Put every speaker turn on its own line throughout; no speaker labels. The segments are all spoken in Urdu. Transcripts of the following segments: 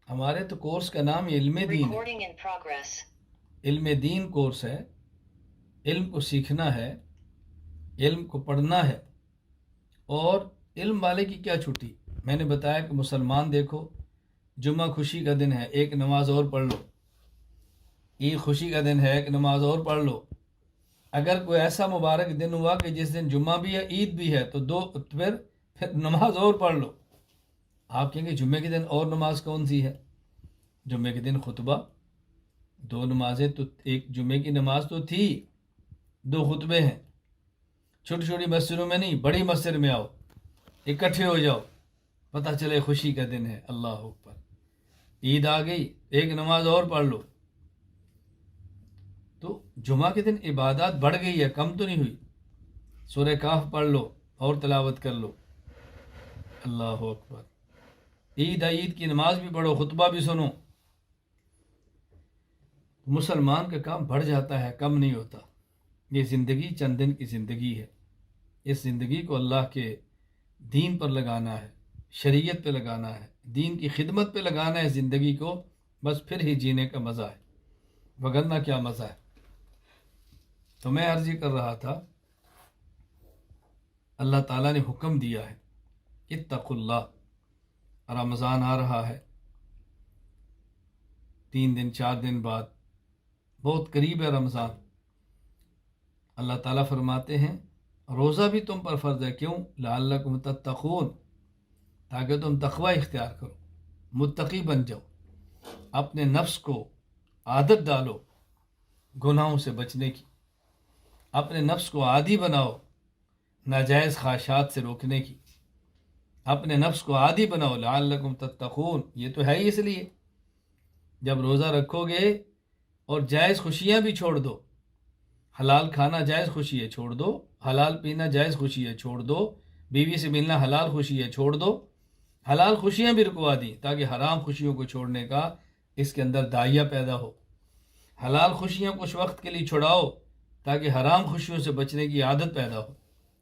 ہمارے تو کورس کا نام علم دین ہے، علم دین کورس ہے، علم کو سیکھنا ہے، علم کو پڑھنا ہے۔ اور علم والے کی کیا چھٹی؟ میں نے بتایا کہ مسلمان دیکھو، جمعہ خوشی کا دن ہے، ایک نماز اور پڑھ لو، عید خوشی کا دن ہے، ایک نماز اور پڑھ لو۔ اگر کوئی ایسا مبارک دن ہوا کہ جس دن جمعہ بھی ہے عید بھی ہے تو پھر نماز اور پڑھ لو۔ آپ کہیں گے جمعے کے دن اور نماز کون سی ہے؟ جمعے کے دن خطبہ، دو نمازیں تو، ایک جمعے کی نماز تو تھی، دو خطبے ہیں۔ چھوٹی چھوٹی مسجدوں میں نہیں، بڑی مسجد میں آؤ، اکٹھے ہو جاؤ، پتہ چلے خوشی کا دن ہے۔ اللہ اکبر، عید آ گئی، ایک نماز اور پڑھ لو۔ تو جمعہ کے دن عبادات بڑھ گئی ہے، کم تو نہیں ہوئی۔ سورہ کہف پڑھ لو اور تلاوت کر لو۔ اللہ اکبر، عید کی نماز بھی پڑھو، خطبہ بھی سنو۔ مسلمان کا کام بڑھ جاتا ہے، کم نہیں ہوتا۔ یہ زندگی چند دن کی زندگی ہے، اس زندگی کو اللہ کے دین پر لگانا ہے، شریعت پہ لگانا ہے، دین کی خدمت پہ لگانا ہے زندگی کو، بس پھر ہی جینے کا مزہ ہے، وگرنہ کیا مزہ ہے۔ تو میں عرض کر رہا تھا، اللہ تعالیٰ نے حکم دیا ہے، اتقوا اللہ۔ رمضان آ رہا ہے، 3 دن 4 دن بعد، بہت قریب ہے رمضان۔ اللہ تعالیٰ فرماتے ہیں روزہ بھی تم پر فرض ہے، کیوں؟ لعلکم تتقون، تاکہ تم تقوی اختیار کرو، متقی بن جاؤ، اپنے نفس کو عادت ڈالو گناہوں سے بچنے کی، اپنے نفس کو عادی بناؤ ناجائز خواہشات سے روکنے کی، اپنے نفس کو عادی بناؤ، لعلکم تتقون۔ یہ تو ہے ہی اس لیے جب روزہ رکھو گے اور جائز خوشیاں بھی چھوڑ دو، حلال کھانا جائز خوشی ہے چھوڑ دو، حلال پینا جائز خوشی ہے چھوڑ دو، بیوی سے ملنا حلال خوشی ہے چھوڑ دو، حلال خوشیاں بھی رکوا دی تاکہ حرام خوشیوں کو چھوڑنے کا اس کے اندر داعیہ پیدا ہو۔ حلال خوشیاں کچھ وقت کے لیے چھڑاؤ تاکہ حرام خوشیوں سے بچنے کی عادت پیدا ہو،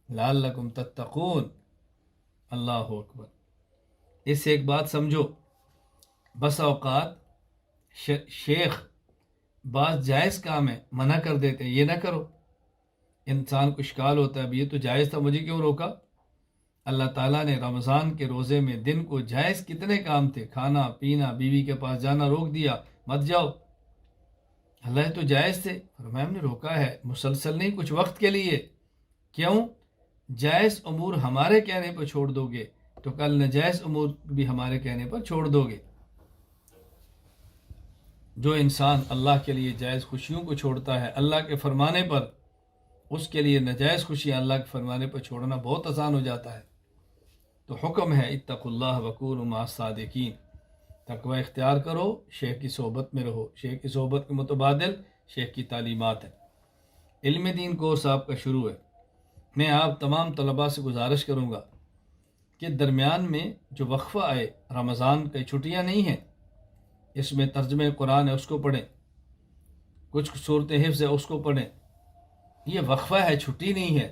لعلکم تتقون۔ اللہ اکبر۔ اس سے ایک بات سمجھو، بس اوقات شیخ بعض جائز کام ہے منع کر دیتے ہیں، یہ نہ کرو، انسان کو اشکال ہوتا ہے اب یہ تو جائز تھا، مجھے کیوں روکا؟ اللہ تعالیٰ نے رمضان کے روزے میں دن کو جائز کتنے کام تھے، کھانا پینا، بیوی کے پاس جانا روک دیا، مت جاؤ، اللہ تو جائز تھے، فرمایا ہم نے روکا ہے، مسلسل نہیں، کچھ وقت کے لیے۔ کیوں؟ جائز امور ہمارے کہنے پر چھوڑ دو گے تو کل ناجائز امور بھی ہمارے کہنے پر چھوڑ دو گے۔ جو انسان اللہ کے لیے جائز خوشیوں کو چھوڑتا ہے اللہ کے فرمانے پر، اس کے لیے ناجائز خوشیاں اللہ کے فرمانے پر چھوڑنا بہت آسان ہو جاتا ہے۔ تو حکم ہے اتقوا اللہ وکونوا مع الصادقین، تقوی اختیار کرو، شیخ کی صحبت میں رہو۔ شیخ کی صحبت کے متبادل شیخ کی تعلیمات ہیں۔ علم دین کورس آپ کا شروع ہے۔ میں آپ تمام طلباء سے گزارش کروں گا کہ درمیان میں جو وقفہ آئے، رمضان کی چھٹیاں نہیں ہیں، اس میں ترجمہ قرآن ہے اس کو پڑھیں، کچھ صورت حفظ ہے اس کو پڑھیں۔ یہ وقفہ ہے، چھٹی نہیں ہے۔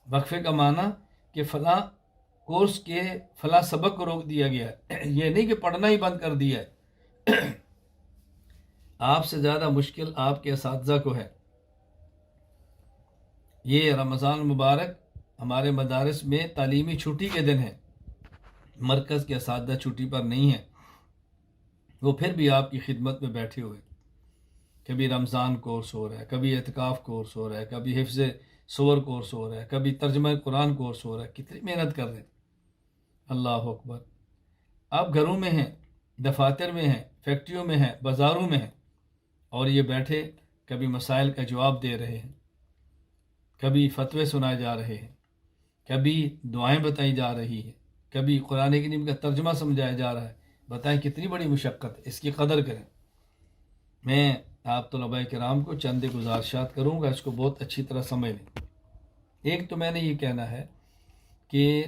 وقفے کا معنی کہ فلاں کورس کے فلاں سبق کو روک دیا گیا ہے، یہ نہیں کہ پڑھنا ہی بند کر دیا ہے۔ آپ سے زیادہ مشکل آپ کے اساتذہ کو ہے۔ یہ رمضان مبارک ہمارے مدارس میں تعلیمی چھٹی کے دن ہے، مرکز کے اساتذہ چھٹی پر نہیں ہیں، وہ پھر بھی آپ کی خدمت میں بیٹھے ہوئے، کبھی رمضان کورس ہو رہا ہے، کبھی اعتکاف کورس ہو رہا ہے، کبھی حفظ سور کورس ہو رہا ہے، کبھی ترجمہ قرآن کورس ہو رہا ہے، کتنی محنت کر رہے ہیں۔ اللہ اکبر۔ آپ گھروں میں ہیں، دفاتر میں ہیں، فیکٹریوں میں ہیں، بازاروں میں ہیں، اور یہ بیٹھے کبھی مسائل کا جواب دے رہے ہیں، کبھی فتوے سنائے جا رہے ہیں، کبھی دعائیں بتائی جا رہی ہیں، کبھی قرآن کریم کا ترجمہ سمجھایا جا رہا ہے۔ بتائیں کتنی بڑی مشقت ہے، اس کی قدر کریں۔ میں آپ طلباء کرام کو چند گزارشات کروں گا، اس کو بہت اچھی طرح سمجھ لیں۔ ایک تو میں نے یہ کہنا ہے کہ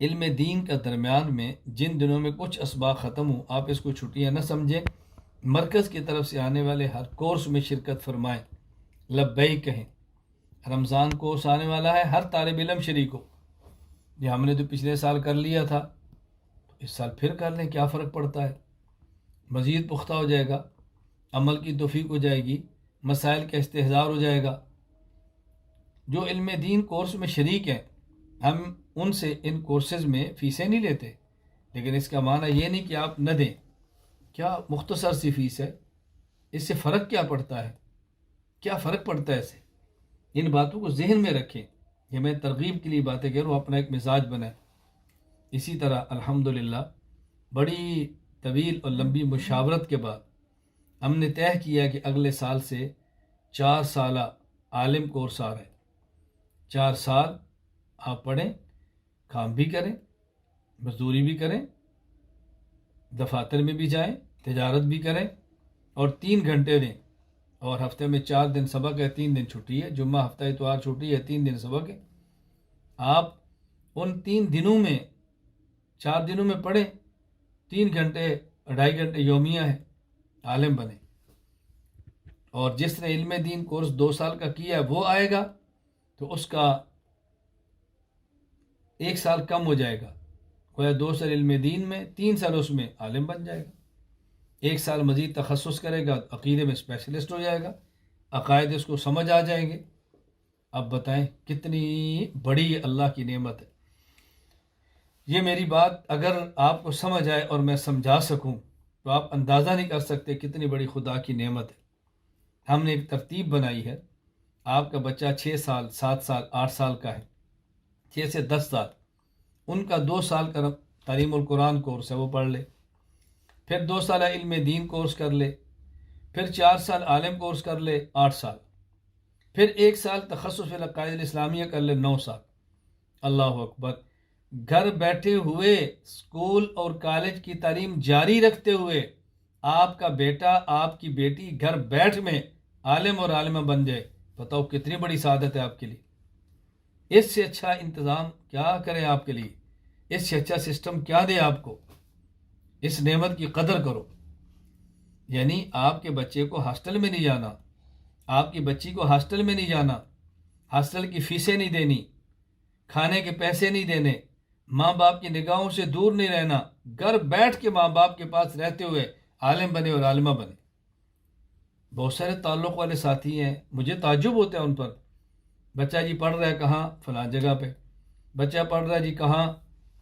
علم دین کا درمیان میں جن دنوں میں کچھ اسباق ختم ہوں، آپ اس کو چھٹیاں نہ سمجھیں، مرکز کی طرف سے آنے والے ہر کورس میں شرکت فرمائیں، لبیک کہیں۔ رمضان کورس آنے والا ہے، ہر طالب علم شریک ہو۔ یہ ہم نے تو پچھلے سال کر لیا تھا، اس سال پھر کر لیں، کیا فرق پڑتا ہے؟ مزید پختہ ہو جائے گا، عمل کی توفیق ہو جائے گی، مسائل کا استحضار ہو جائے گا۔ جو علم دین کورس میں شریک ہیں، ہم ان سے ان کورسز میں فیسیں نہیں لیتے، لیکن اس کا معنی یہ نہیں کہ آپ نہ دیں۔ کیا مختصر سی فیس ہے، اس سے فرق کیا پڑتا ہے؟ کیا فرق پڑتا ہے اس سے؟ ان باتوں کو ذہن میں رکھیں۔ یہ میں ترغیب کے لیے باتیں کہہ رہا ہوں، اپنا ایک مزاج بنائیں۔ اسی طرح الحمدللہ بڑی طویل اور لمبی مشاورت کے بعد ہم نے طے کیا کہ اگلے سال سے 4 سالہ عالم کورس آ رہا ہے۔ 4 سال آپ پڑھیں، کام بھی کریں، مزدوری بھی کریں، دفاتر میں بھی جائیں، تجارت بھی کریں، اور 3 گھنٹے دیں، اور ہفتے میں 4 دن سبق ہے، 3 دن چھٹی ہے، جمعہ ہفتہ اتوار چھٹی ہے، 3 دن سبق ہے۔ آپ ان 3 دنوں میں 4 دنوں میں پڑھیں، 3 گھنٹے 2.5 گھنٹے یومیہ ہے، عالم بنیں۔ اور جس نے علم دین کورس 2 سال کا کیا ہے وہ آئے گا تو اس کا 1 سال کم ہو جائے گا، گویا 2 سال علم دین میں، 3 سال اس میں عالم بن جائے گا۔ 1 سال مزید تخصص کرے گا، عقیدے میں اسپیشلسٹ ہو جائے گا، عقائد اس کو سمجھ آ جائیں گے۔ اب بتائیں کتنی بڑی اللہ کی نعمت ہے۔ یہ میری بات اگر آپ کو سمجھ آئے اور میں سمجھا سکوں تو آپ اندازہ نہیں کر سکتے کتنی بڑی خدا کی نعمت ہے۔ ہم نے ایک ترتیب بنائی ہے، آپ کا بچہ 6 سال 7 سال 8 سال کا ہے، 6 سے 10 سال، ان کا 2 سال کا تعلیم القرآن کورس ہے، وہ پڑھ لے، پھر 2 سال علم دین کورس کر لے، پھر 4 سال عالم کورس کر لے 8 سال، پھر 1 سال تخصص فی العقائد الاسلامیہ کر لے 9 سال۔ اللہ اکبر! گھر بیٹھے ہوئے اسکول اور کالج کی تعلیم جاری رکھتے ہوئے آپ کا بیٹا آپ کی بیٹی گھر بیٹھ میں عالم اور عالمہ بن جائے، بتاؤ کتنی بڑی سعادت ہے آپ کے لیے۔ اس سے اچھا انتظام کیا کریں آپ کے لیے؟ اس سے اچھا سسٹم کیا دے آپ کو؟ اس نعمت کی قدر کرو۔ یعنی آپ کے بچے کو ہاسٹل میں نہیں جانا، آپ کی بچی کو ہاسٹل میں نہیں جانا، ہاسٹل کی فیسیں نہیں دینی، کھانے کے پیسے نہیں دینے، ماں باپ کی نگاہوں سے دور نہیں رہنا، گھر بیٹھ کے ماں باپ کے پاس رہتے ہوئے عالم بنے اور عالمہ بنے۔ بہت سارے تعلق والے ساتھی ہیں، مجھے تعجب ہوتا ہے ان پر۔ بچہ جی پڑھ رہا ہے کہاں؟ فلاں جگہ پہ۔ بچہ پڑھ رہا ہے جی کہاں؟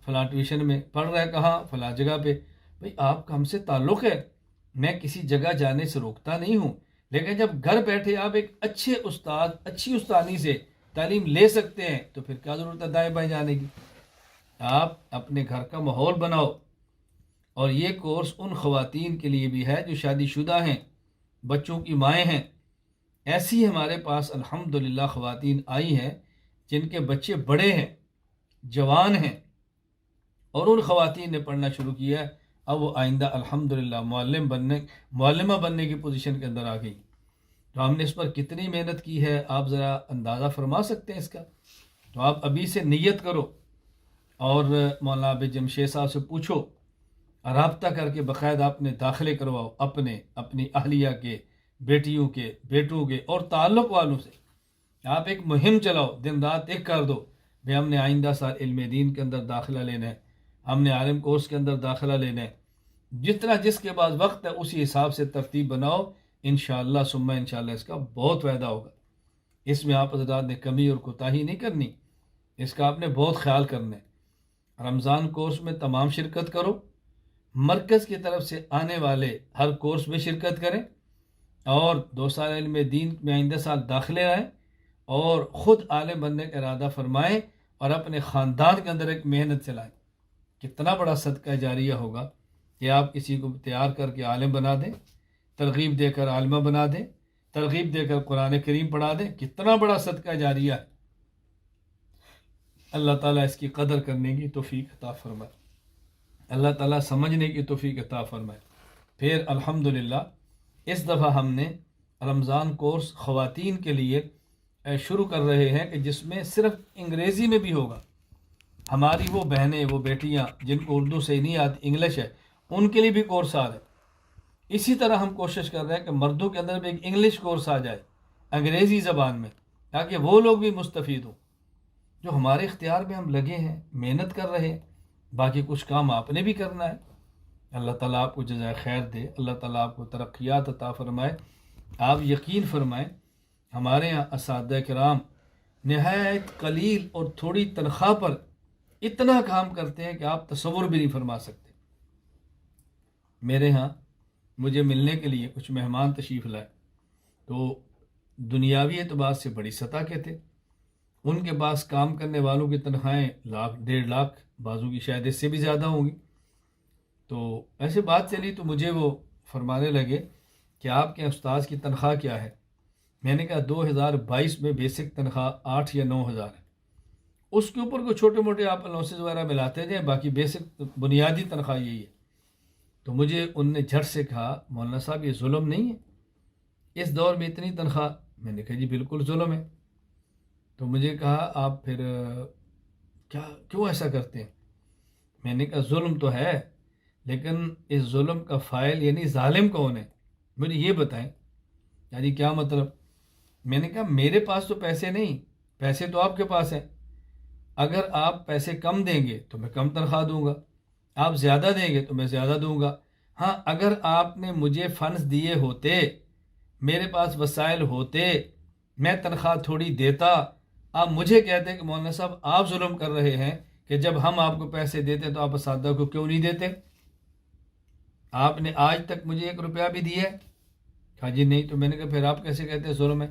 فلاں ٹیوشن میں۔ پڑھ رہا ہے کہاں؟ فلاں جگہ پہ۔ بھئی آپ کا ہم سے تعلق ہے، میں کسی جگہ جانے سے روکتا نہیں ہوں، لیکن جب گھر بیٹھے آپ ایک اچھے استاد اچھی استادی سے تعلیم لے سکتے ہیں تو پھر کیا ضرورت ہے دائیں بائیں جانے کی؟ آپ اپنے گھر کا ماحول بناؤ۔ اور یہ کورس ان خواتین کے لیے بھی ہے جو شادی شدہ ہیں، بچوں کی مائیں ہیں۔ ایسی ہمارے پاس الحمدللہ خواتین آئی ہیں جن کے بچے بڑے ہیں، جوان ہیں، اور ان خواتین نے پڑھنا شروع کیا ہے۔ اب وہ آئندہ الحمدللہ معلمہ بننے کی پوزیشن کے اندر آ گئی۔ تو ہم نے اس پر کتنی محنت کی ہے آپ ذرا اندازہ فرما سکتے ہیں اس کا۔ تو آپ ابھی سے نیت کرو اور مولانا عابد جمشید صاحب سے پوچھو، رابطہ کر کے باقاعدہ اپنے داخلے کرواؤ، اپنی اہلیہ کے، بیٹیوں کے، بیٹوں کے اور تعلق والوں سے۔ آپ ایک مہم چلاؤ، دن رات ایک کر دو، بھئی ہم نے آئندہ سال علم دین کے اندر داخلہ لینا ہے، ہم نے عالم کورس کے اندر داخلہ لینا ہے۔ جتنا جس کے پاس وقت ہے اسی حساب سے ترتیب بناؤ، انشاءاللہ ثم انشاءاللہ اس کا بہت فائدہ ہوگا۔ اس میں آپ حضرات نے کمی اور کوتاہی نہیں کرنی، اس کا آپ نے بہت خیال کرنا ہے۔ رمضان کورس میں تمام شرکت کرو، مرکز کی طرف سے آنے والے ہر کورس میں شرکت کریں، اور 2 سال علم دین میں آئندہ سال داخلے آئیں اور خود عالم بننے کا ارادہ فرمائیں اور اپنے خاندان کے اندر ایک محنت چلائیں۔ کتنا بڑا صدقہ جاریہ ہوگا کہ آپ کسی کو تیار کر کے عالم بنا دیں، ترغیب دے کر عالمہ بنا دیں، ترغیب دے کر قرآن کریم پڑھا دیں، کتنا بڑا صدقہ جاریہ ہے۔ اللہ تعالیٰ اس کی قدر کرنے کی توفیق عطا فرمائے، اللہ تعالیٰ سمجھنے کی توفیق عطا فرمائے۔ پھر الحمدللہ اس دفعہ ہم نے رمضان کورس خواتین کے لیے شروع کر رہے ہیں کہ جس میں صرف انگریزی میں بھی ہوگا۔ ہماری وہ بہنیں، وہ بیٹیاں جن کو اردو سے نہیں آتی، انگلش ہے، ان کے لیے بھی کورس آ رہا ہے۔ اسی طرح ہم کوشش کر رہے ہیں کہ مردوں کے اندر بھی ایک انگلش کورس آ جائے انگریزی زبان میں، تاکہ وہ لوگ بھی مستفید ہوں۔ جو ہمارے اختیار میں ہم لگے ہیں، محنت کر رہے ہیں، باقی کچھ کام آپ نے بھی کرنا ہے۔ اللہ تعالیٰ آپ کو جزائے خیر دے، اللہ تعالیٰ آپ کو ترقیات عطا فرمائے۔ آپ یقین فرمائیں ہمارے یہاں اساتذہ کرام نہایت قلیل اور تھوڑی تنخواہ پر اتنا کام کرتے ہیں کہ آپ تصور بھی نہیں فرما سکتے۔ میرے ہاں مجھے ملنے کے لیے کچھ مہمان تشریف لائے تو دنیاوی اعتبار سے بڑی سطح کے تھے، ان کے پاس کام کرنے والوں کی تنخواہیں 1,00,000 1,50,000 بازو کی شاید اس سے بھی زیادہ ہوں گی۔ تو ایسے بات چلی تو مجھے وہ فرمانے لگے کہ آپ کے استاذ کی تنخواہ کیا ہے؟ میں نے کہا 2022 میں بیسک تنخواہ 8 یا 9 ہزار ہے، اس کے اوپر کوئی چھوٹے موٹے آپ الاؤنسز وغیرہ ملاتے جائیں، باقی بیسک بنیادی تنخواہ یہی ہے۔ تو مجھے ان نے جھٹ سے کہا مولانا صاحب یہ ظلم نہیں ہے اس دور میں اتنی تنخواہ؟ میں نے کہا جی بالکل ظلم ہے۔ تو مجھے کہا آپ پھر کیوں ایسا کرتے ہیں؟ میں نے کہا ظلم تو ہے، لیکن اس ظلم کا فاعل یعنی ظالم کون ہے مجھے یہ بتائیں۔ یعنی کیا مطلب؟ میں نے کہا میرے پاس تو پیسے نہیں، پیسے تو آپ کے پاس ہیں، اگر آپ پیسے کم دیں گے تو میں کم تنخواہ دوں گا، آپ زیادہ دیں گے تو میں زیادہ دوں گا۔ ہاں اگر آپ نے مجھے فنڈز دیے ہوتے، میرے پاس وسائل ہوتے، میں تنخواہ تھوڑی دیتا، آپ مجھے کہتے کہ مولانا صاحب آپ ظلم کر رہے ہیں کہ جب ہم آپ کو پیسے دیتے تو آپ اساتذہ کو کیوں نہیں دیتے؟ آپ نے آج تک مجھے 1 روپیہ بھی دیا ہے؟ کہا جی نہیں۔ تو میں نے کہا پھر آپ کیسے کہتے ہیں ظلم ہے؟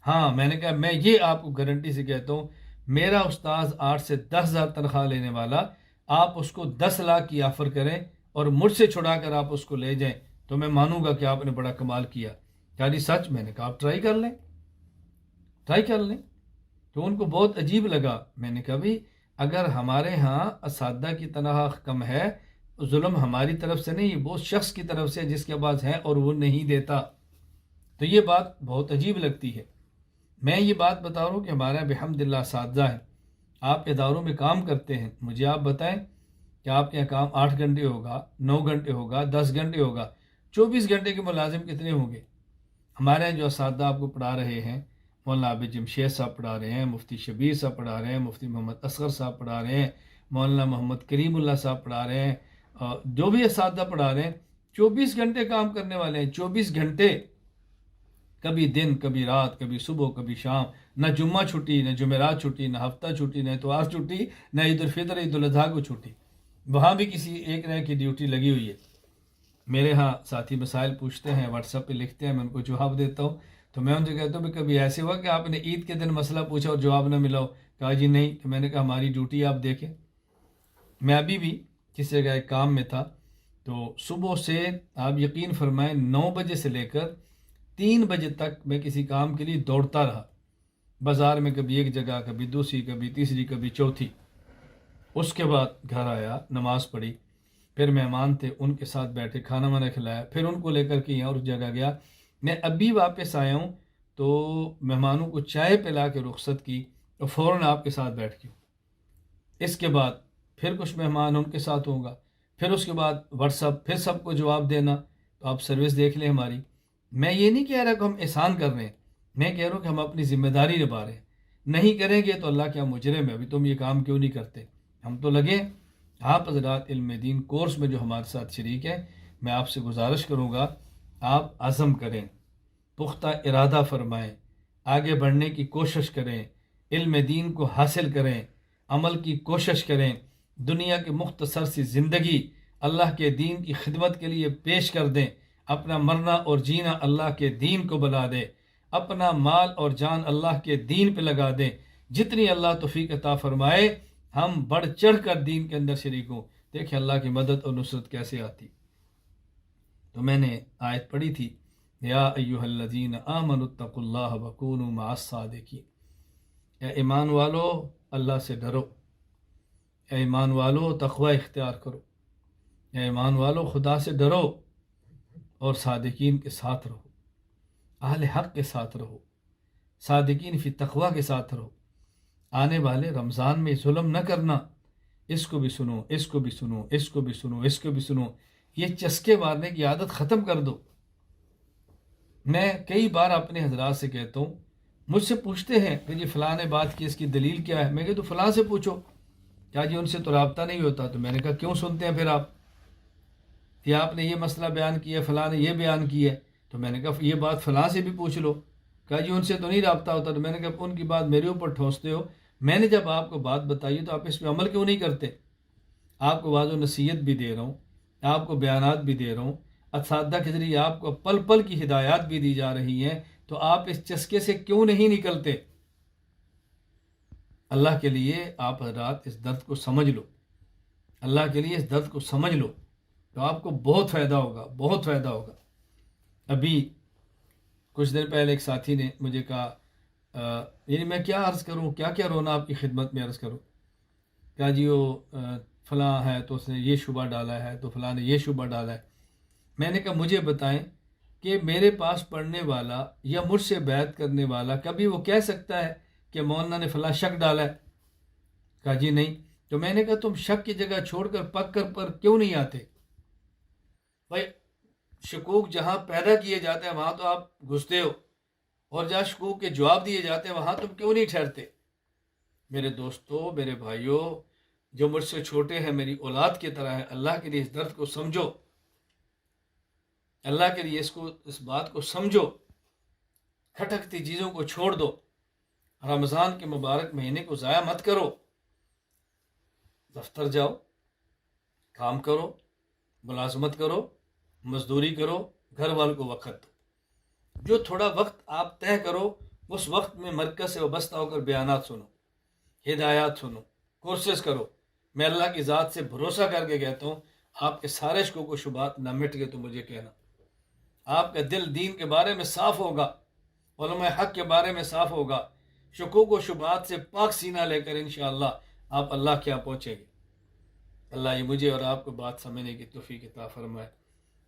ہاں میں نے کہا میں یہ آپ کو گارنٹی سے کہتا ہوں، میرا استاذ 8 سے 10 ہزار تنخواہ لینے والا، آپ اس کو 10 لاکھ کی آفر کریں اور مجھ سے چھڑا کر آپ اس کو لے جائیں تو میں مانوں گا کہ آپ نے بڑا کمال کیا۔ کہا جی سچ؟ میں نے کہا آپ ٹرائی کر لیں، ٹرائی کر لیں۔ تو ان کو بہت عجیب لگا۔ میں نے کہا بھی اگر ہمارے ہاں اساتذہ کی تنخواہ کم ہے، ظلم ہماری طرف سے نہیں، وہ شخص کی طرف سے جس کے پاس ہے اور وہ نہیں دیتا۔ تو یہ بات بہت عجیب لگتی ہے۔ میں یہ بات بتا رہا ہوں کہ ہمارا بحمد اللہ اساتذہ ہیں، آپ اداروں میں کام کرتے ہیں، مجھے آپ بتائیں کہ آپ کے یہاں کام 8 گھنٹے ہوگا، 9 گھنٹے ہوگا، 10 گھنٹے ہوگا، 24 گھنٹے کے ملازم کتنے ہوں گے؟ ہمارے یہاں جو اساتذہ آپ کو پڑھا رہے ہیں، مولانا عابد جمشید صاحب پڑھا رہے ہیں، مفتی شبیر صاحب پڑھا رہے ہیں، مفتی محمد اصغر صاحب پڑھا رہے ہیں، مولانا محمد کریم اللہ صاحب پڑھا رہے ہیں، جو بھی اساتذہ پڑھا رہے ہیں 24 گھنٹے کام کرنے والے ہیں، 24 گھنٹے، کبھی دن کبھی رات، کبھی صبح کبھی شام، نہ جمعہ چھٹی، نہ جمعرات چھٹی، نہ ہفتہ چھٹی، نہ اتوار چھٹی، نہ عید الفطر عید الاضحیٰ کو چھٹی، وہاں بھی کسی ایک نہ کی ڈیوٹی لگی ہوئی ہے۔ میرے ہاں ساتھی مسائل پوچھتے ہیں، واٹس ایپ پہ لکھتے ہیں، میں ان کو جواب دیتا ہوں، تو میں ان سے کہتا ہوں کہ کبھی ایسے ہوا کہ آپ نے عید کے دن مسئلہ پوچھا اور جواب نہ ملا ہو؟ کہا جی نہیں۔ تو میں نے کہا ہماری ڈیوٹی آپ دیکھیں، میں ابھی بھی کسی جگہ ایک کام میں تھا، تو صبح سے آپ یقین فرمائیں 9 بجے سے لے کر 3 بجے تک میں کسی کام کے لیے دوڑتا رہا، بازار میں کبھی ایک جگہ، کبھی دوسری، کبھی تیسری، کبھی چوتھی۔ اس کے بعد گھر آیا، نماز پڑھی، پھر مہمان تھے ان کے ساتھ بیٹھے، کھانا وانا کھلایا، پھر ان کو لے کر کے یہاں اس جگہ گیا۔ میں ابھی واپس آیا ہوں تو مہمانوں کو چائے پلا کے رخصت کی اور فوراً آپ کے ساتھ بیٹھ گیا۔ اس کے بعد پھر کچھ مہمان ان کے ساتھ ہوگا، پھر اس کے بعد واٹس ایپ، پھر سب کو جواب دینا۔ تو آپ سروس دیکھ لیں ہماری۔ میں یہ نہیں کہہ رہا کہ ہم احسان کر رہے ہیں، میں کہہ رہا ہوں کہ ہم اپنی ذمہ داری نبھا رہے ہیں۔ نہیں کریں گے تو اللہ کیا مجرم ہے، ابھی تم یہ کام کیوں نہیں کرتے؟ ہم تو لگے۔ آپ حضرات علم دین کورس میں جو ہمارے ساتھ شریک ہیں، میں آپ سے گزارش کروں گا آپ عزم کریں، پختہ ارادہ فرمائیں، آگے بڑھنے کی کوشش کریں، علم دین کو حاصل کریں، عمل کی کوشش کریں، دنیا کی مختصر سی زندگی اللہ کے دین کی خدمت کے لیے پیش کر دیں، اپنا مرنا اور جینا اللہ کے دین کو بنا دیں، اپنا مال اور جان اللہ کے دین پہ لگا دیں، جتنی اللہ توفیق عطا فرمائے ہم بڑھ چڑھ کر دین کے اندر شریک ہوں۔ دیکھیں اللہ کی مدد اور نصرت کیسے آتی۔ تو میں نے آیت پڑھی تھی، یا ایھا الذین آمنوا اتقوا اللہ وکونوا مع الصادقین، اے ایمان والو اللہ سے ڈرو، اے ایمان والو تقوی اختیار کرو، اے ایمان والو خدا سے ڈرو اور صادقین کے ساتھ رہو، اہل حق کے ساتھ رہو، صادقین فی تقوی کے ساتھ رہو۔ آنے والے رمضان میں ظلم نہ کرنا، اس کو بھی سنو، اس کو بھی سنو، اس کو بھی سنو، اس کو بھی سنو، یہ چسکے مارنے کی عادت ختم کر دو۔ میں کئی بار اپنے حضرات سے کہتا ہوں، مجھ سے پوچھتے ہیں کہ جی فلاں نے بات کی، اس کی دلیل کیا ہے؟ میں کہتا ہوں فلاں سے پوچھو، کہا جی ان سے تو رابطہ نہیں ہوتا. تو میں نے کہا کیوں سنتے ہیں پھر آپ؟ کہ آپ نے یہ مسئلہ بیان کیا، فلاں نے یہ بیان کیا ہے. تو میں نے کہا یہ بات فلاں سے بھی پوچھ لو. کہا جی ان سے تو نہیں رابطہ ہوتا. تو میں نے کہا ان کی بات میرے اوپر ٹھونستے ہو. میں نے جب آپ کو بات بتائی تو آپ اس پہ عمل کیوں نہیں کرتے؟ آپ کو واضح نصیحت بھی دے رہا ہوں، آپ کو بیانات بھی دے رہا ہوں، اساتذہ کے ذریعے آپ کو پل پل کی ہدایات بھی دی جا رہی ہیں، تو آپ اس چسکے سے کیوں نہیں نکلتے؟ اللہ کے لیے آپ حضرات اس درد کو سمجھ لو، اللہ کے لیے اس درد کو سمجھ لو، تو آپ کو بہت فائدہ ہوگا، بہت فائدہ ہوگا. ابھی کچھ دن پہلے ایک ساتھی نے مجھے کہا یعنی میں کیا عرض کروں، کیا کیا رونا آپ کی خدمت میں عرض کروں. کہا جی وہ فلاں ہے تو اس نے یہ شبہ ڈالا ہے، تو فلاں نے یہ شبہ ڈالا ہے. میں نے کہا مجھے بتائیں کہ میرے پاس پڑھنے والا یا مجھ سے بیعت کرنے والا کبھی وہ کہہ سکتا ہے کہ مولانا نے فلاں شک ڈالا ہے؟ کہا جی نہیں. تو میں نے کہا تم شک کی جگہ چھوڑ کر پکر پر کیوں نہیں آتے؟ بھائی شکوک جہاں پیدا کیے جاتے ہیں وہاں تو آپ گھستے ہو، اور جہاں شکوک کے جواب دیے جاتے ہیں وہاں تم کیوں نہیں ٹھہرتے؟ میرے دوستو، میرے بھائیوں، جو مجھ سے چھوٹے ہیں میری اولاد کی طرح ہے، اللہ کے لیے اس درد کو سمجھو، اللہ کے لیے اس بات کو سمجھو. کھٹکتی چیزوں کو چھوڑ دو. رمضان کے مبارک مہینے کو ضائع مت کرو. دفتر جاؤ، کام کرو، ملازمت کرو، مزدوری کرو، گھر والوں کو وقت دو. جو تھوڑا وقت آپ طے کرو اس وقت میں مرکز سے وابستہ ہو کر بیانات سنو، ہدایات سنو، کورسز کرو. میں اللہ کی ذات سے بھروسہ کر کے کہتا ہوں آپ کے سارے شکوک و شبہات نہ مٹ گئے تو مجھے کہنا. آپ کا دل دین کے بارے میں صاف ہوگا، علماء حق کے بارے میں صاف ہوگا. شکوک و شبہات سے پاک سینہ لے کر انشاءاللہ آپ اللہ کے یہاں پہنچیں گے. اللہ یہ مجھے اور آپ کو بات سمجھنے کی توفیق عطا فرمائے.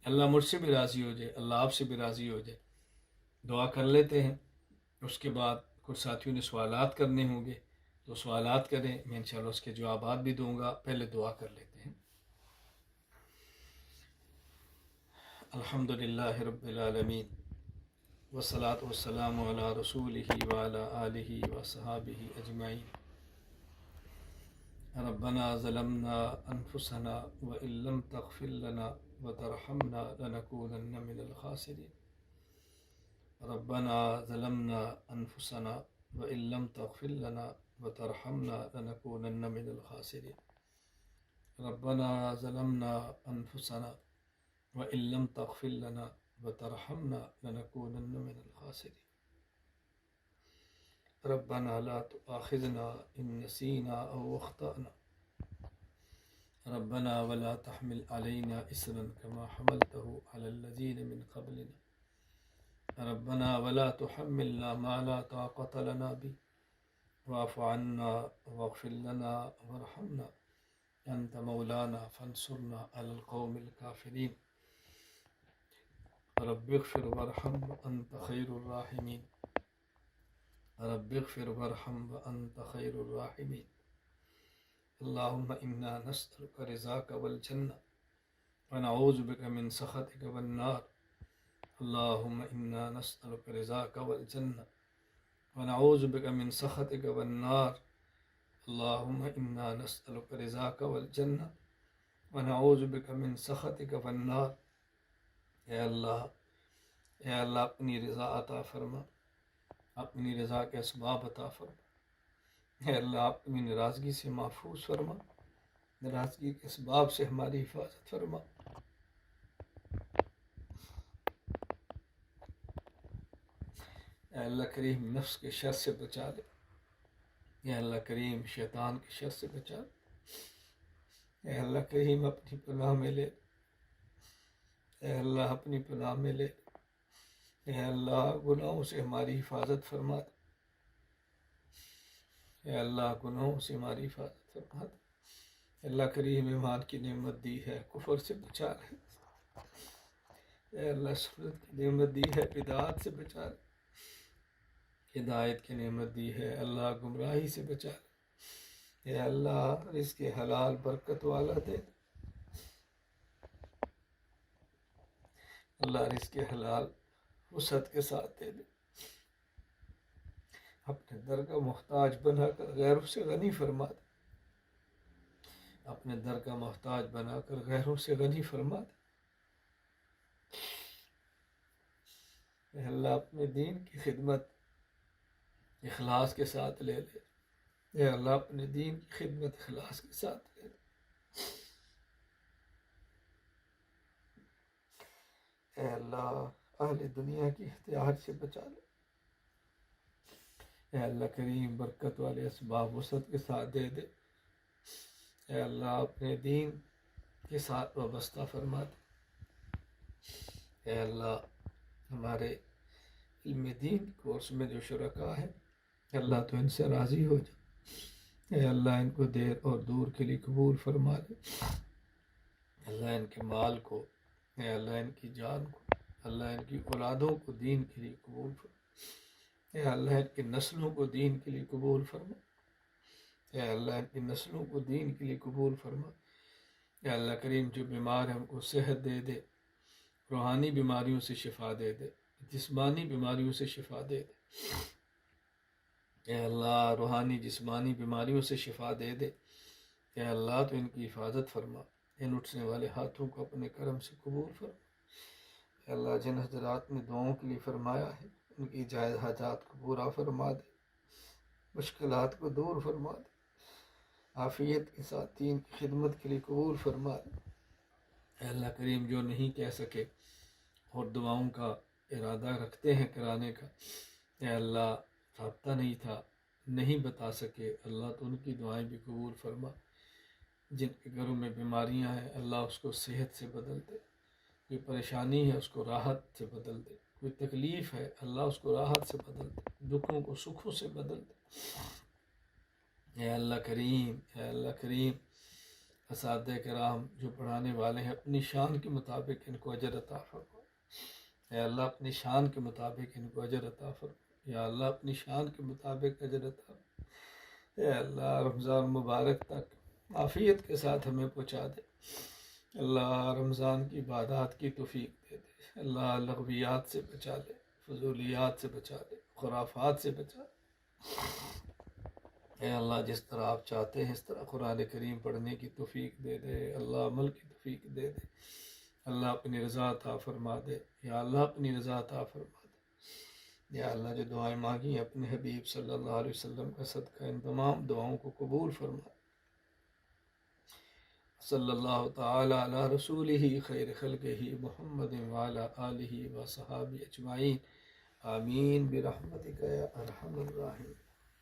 اللہ مجھ سے بھی راضی ہو جائے، اللہ آپ سے بھی راضی ہو جائے. دعا کر لیتے ہیں. اس کے بعد کچھ ساتھیوں نے سوالات کرنے ہوں گے تو سوالات کریں، میں انشاءاللہ اس کے جوابات بھی دوں گا. پہلے دعا کر لیتے ہیں. الحمدللہ رب العالمین والصلاة والسلام علی رسولہ وعلی آلہ وصحابہ اجمعین. ربنا ظلمنا انفسنا وان لم تغفر لنا وترحمنا لنکونن من الخاسرین. ربنا ظلمنا انفسنا وان لم تغفر لنا وترحمنا لنکونن من الخاسرین. ربنا ظلمنا انفسنا وان لم تغفر لنا وترحمنا لنكونن من الخاسرين. ربنا لا تؤاخذنا إن نسينا أو أخطأنا. ربنا ولا تحمل علينا إصرا كما حملته على الذين من قبلنا. ربنا ولا تحملنا ما لا طاقة لنا به واعف عنا واغفر لنا وارحمنا أنت مولانا فانصرنا على القوم الكافرين. رب اغفر وارحم وأنت خير الراحمين. رب اغفر وارحم وأنت خير الراحمين. اللهم إنا نسألك رضاك والجنة ونعوذ بك من سخطك والنار. اللهم إنا نسألك رضاك والجنة ونعوذ بك من سخطك والنار. اللهم إنا نسألك رضاك والجنة ونعوذ بك من سخطك والنار. اے اللہ اپنی رضا عطا فرما، اپنی رضا کے اسباب عطا فرما. اے اللہ اپنی ناراضگی سے محفوظ فرما، ناراضگی کے اسباب سے ہماری حفاظت فرما. اے اللہ کریم نفس کے شر سے بچا دے. اے اللہ کریم شیطان کے شر سے بچا دے. اے اللہ کریم اپنی پناہ میں لے. اے اللہ اپنی پناہ میں لے. اے اللہ گناہوں سے ہماری حفاظت فرما دے. اے اللہ گناہوں سے ہماری حفاظت فرما دے. اللہ کریم ایمان کی نعمت دی ہے، کفر سے بچا رہے. اے اللہ سنت کی نعمت دی ہے، بدعات سے بچا رہے. ہدایت کی نعمت دی ہے، اللہ گمراہی سے بچا رہے. اے اللہ رزق حلال برکت والا دے. اللہ رزق حلال وسعت کے ساتھ دے دے. اپنے در کا محتاج بنا کر غیروں سے غنی فرما دے. اپنے در کا محتاج بنا کر غیروں سے غنی فرما دے۔ اے اللہ اپنے دین کی خدمت اخلاص کے ساتھ لے لے۔ اے اللہ اپنے دین کی خدمت اخلاص کے ساتھ لے لے۔ اے اللہ اہل دنیا کی احتیاج سے بچا لے۔ اے اللہ کریم برکت والے اسباب وسعت کے ساتھ دے دے۔ اے اللہ اپنے دین کے ساتھ وابستہ فرما دے۔ اے اللہ ہمارے علم دین کورس میں جو شرکاء ہیں اللہ تو ان سے راضی ہو جا۔ اے اللہ ان کو دیر اور دور کے لیے قبول فرما دے۔ اللہ ان کے مال کو، اے اللہ ان کی جان کو، اللہ ان کی اولادوں کو دین کے لیے قبول فرما۔ اے اللہ ان کی نسلوں کو دین کے لیے قبول فرما۔ اے اللہ ان کی نسلوں کو دین کے لیے قبول فرما۔ اے اللہ کریم جو بیمار ہیں ان کو صحت دے دے، روحانی بیماریوں سے شفا دے دے، جسمانی بیماریوں سے شفا دے دے۔ اے اللہ روحانی جسمانی بیماریوں سے شفا دے دے۔ اے اللہ تو ان کی حفاظت فرما، ان اٹھنے والے ہاتھوں کو اپنے کرم سے قبول فرما۔ اے اللہ جن حضرات نے دعاؤں کے لیے فرمایا ہے ان کی جائز حاجات کو پورا فرما دے، مشکلات کو دور فرما دے، عافیت کے ساتھ دین کی خدمت کے لیے قبول فرما دے۔ اے اللہ کریم جو نہیں کہہ سکے اور دعاؤں کا ارادہ رکھتے ہیں کرانے کا، اے اللہ رابطہ نہیں تھا، نہیں بتا سکے، اللہ تو ان کی دعائیں بھی قبول فرما۔ جن کے گھروں میں بیماریاں ہیں اللہ اس کو صحت سے بدل دے، کوئی پریشانی ہے اس کو راحت سے بدل دے، کوئی تکلیف ہے اللہ اس کو راحت سے بدل دے، دکھوں کو سکھوں سے بدل دے۔ اے اللہ کریم، اے اللہ کریم اساتذہ کرام جو پڑھانے والے ہیں اپنی شان کے مطابق ان کو اجر عطا فرما۔ اے اللہ اپنی شان کے مطابق ان کو اجر عطا فرما۔ یا اللہ اپنی شان کے مطابق اجر عطا فرما۔ اے اللہ رمضان مبارک تک عافیت کے ساتھ ہمیں پہنچا دے۔ اللہ رمضان کی عبادات کی توفیق دے دے۔ اللہ لغویات سے بچا لے، فضولیات سے بچا لے، خرافات سے بچا لے۔ اے اللہ جس طرح آپ چاہتے ہیں اس طرح قرآن کریم پڑھنے کی توفیق دے دے، اللہ عمل کی توفیق دے دے، اللہ اپنی رضا عطا فرما دے، یا اللہ اپنی رضا عطا فرما دے۔ یا اللہ جو دعائیں مانگی ہیں اپنے حبیب صلی اللہ علیہ وسلم کا صدقہ ان تمام دعاؤں کو قبول فرما۔ صلی اللہ تعالی علی رسولہ خیر خلقہ محمد وعلی آلہ وصحابہ اجمعین، آمین برحمتک یا ارحم الراحمین۔